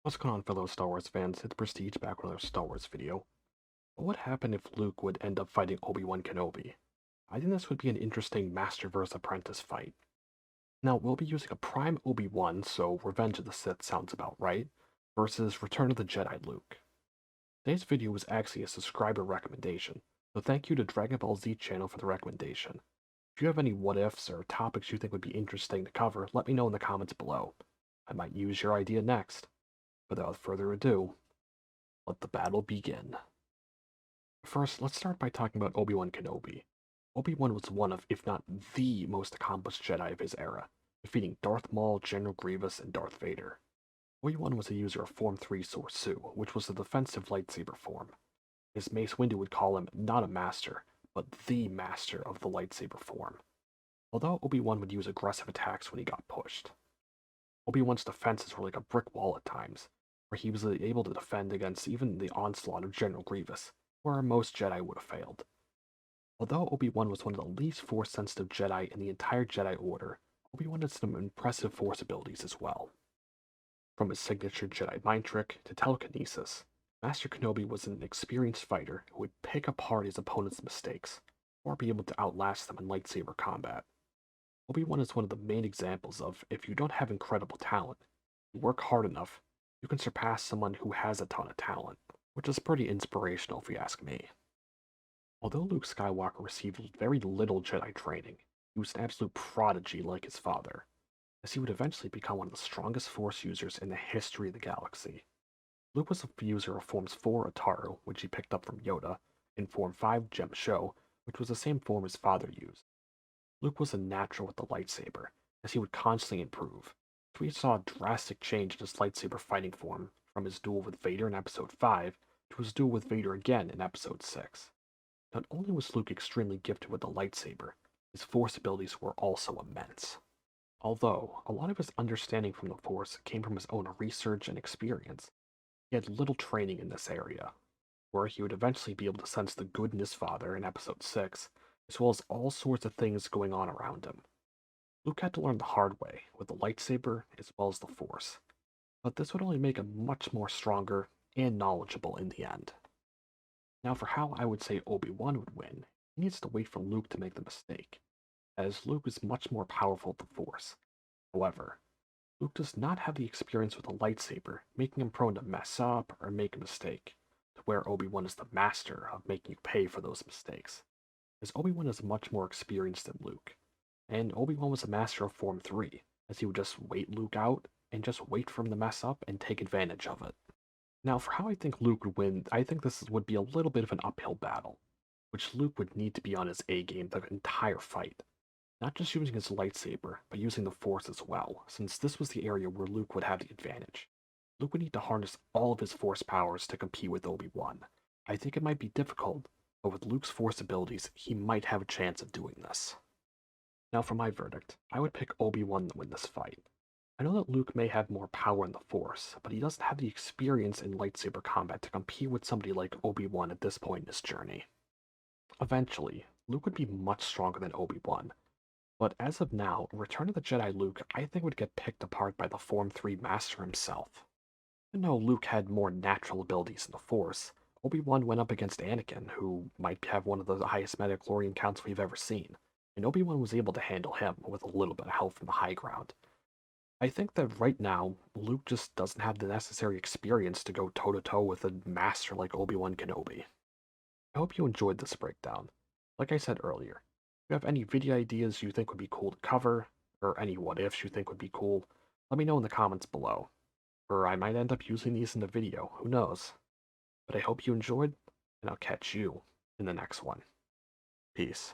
What's going on, fellow Star Wars fans? It's Prestige back with another Star Wars video. What would happen if Luke would end up fighting Obi Wan Kenobi? I think this would be an interesting Master vs. Apprentice fight. Now, we'll be using a Prime Obi-Wan, so Revenge of the Sith sounds about right, versus Return of the Jedi Luke. Today's video was actually a subscriber recommendation, so thank you to Dragon Ball Z channel for the recommendation. If you have any what-ifs or topics you think would be interesting to cover, let me know in the comments below. I might use your idea next. Without further ado, let the battle begin. First, let's start by talking about Obi-Wan Kenobi. Obi-Wan was one of, if not the most accomplished Jedi of his era, defeating Darth Maul, General Grievous, and Darth Vader. Obi-Wan was a user of Form 3 Sorsu, which was a defensive lightsaber form. His Mace Windu would call him not a master, but the master of the lightsaber form, although Obi-Wan would use aggressive attacks when he got pushed. Obi-Wan's defenses were like a brick wall at times, where he was able to defend against even the onslaught of General Grievous, where most Jedi would have failed. Although Obi-Wan was one of the least Force-sensitive Jedi in the entire Jedi Order, Obi-Wan had some impressive Force abilities as well. From his signature Jedi mind trick to telekinesis, Master Kenobi was an experienced fighter who would pick apart his opponent's mistakes, or be able to outlast them in lightsaber combat. Obi-Wan is one of the main examples of if you don't have incredible talent, you work hard enough, you can surpass someone who has a ton of talent, which is pretty inspirational if you ask me. Although Luke Skywalker received very little Jedi training, he was an absolute prodigy like his father, as he would eventually become one of the strongest Force users in the history of the galaxy. Luke was a user of Forms 4 Ataru, which he picked up from Yoda, and Form 5 Gem Sho, which was the same form his father used. Luke was a natural with the lightsaber, as he would constantly improve, so we saw a drastic change in his lightsaber fighting form from his duel with Vader in Episode 5 to his duel with Vader again in Episode 6. Not only was Luke extremely gifted with the lightsaber, his Force abilities were also immense. Although, a lot of his understanding from the Force came from his own research and experience, he had little training in this area, where he would eventually be able to sense the good in his father in Episode 6, as well as all sorts of things going on around him. Luke had to learn the hard way, with the lightsaber as well as the Force, but this would only make him much more stronger and knowledgeable in the end. Now for how I would say Obi-Wan would win, he needs to wait for Luke to make the mistake, as Luke is much more powerful with the Force. However, Luke does not have the experience with a lightsaber, making him prone to mess up or make a mistake, to where Obi-Wan is the master of making you pay for those mistakes, as Obi-Wan is much more experienced than Luke, and Obi-Wan was a master of Form 3, as he would just wait Luke out and just wait for him to mess up and take advantage of it. Now, for how I think Luke would win, I think this would be a little bit of an uphill battle, which Luke would need to be on his A game the entire fight. Not just using his lightsaber, but using the Force as well, since this was the area where Luke would have the advantage. Luke would need to harness all of his Force powers to compete with Obi-Wan. I think it might be difficult, but with Luke's Force abilities, he might have a chance of doing this. Now for my verdict, I would pick Obi-Wan to win this fight. I know that Luke may have more power in the Force, but he doesn't have the experience in lightsaber combat to compete with somebody like Obi-Wan at this point in his journey. Eventually, Luke would be much stronger than Obi-Wan, but as of now, Return of the Jedi Luke I think would get picked apart by the Form 3 Master himself. Even though Luke had more natural abilities in the Force, Obi-Wan went up against Anakin, who might have one of the highest midichlorian counts we've ever seen, and Obi-Wan was able to handle him with a little bit of help from the high ground. I think that right now, Luke just doesn't have the necessary experience to go toe-to-toe with a master like Obi-Wan Kenobi. I hope you enjoyed this breakdown. Like I said earlier, if you have any video ideas you think would be cool to cover, or any what-ifs you think would be cool, let me know in the comments below. Or I might end up using these in a video, who knows. But I hope you enjoyed, and I'll catch you in the next one. Peace.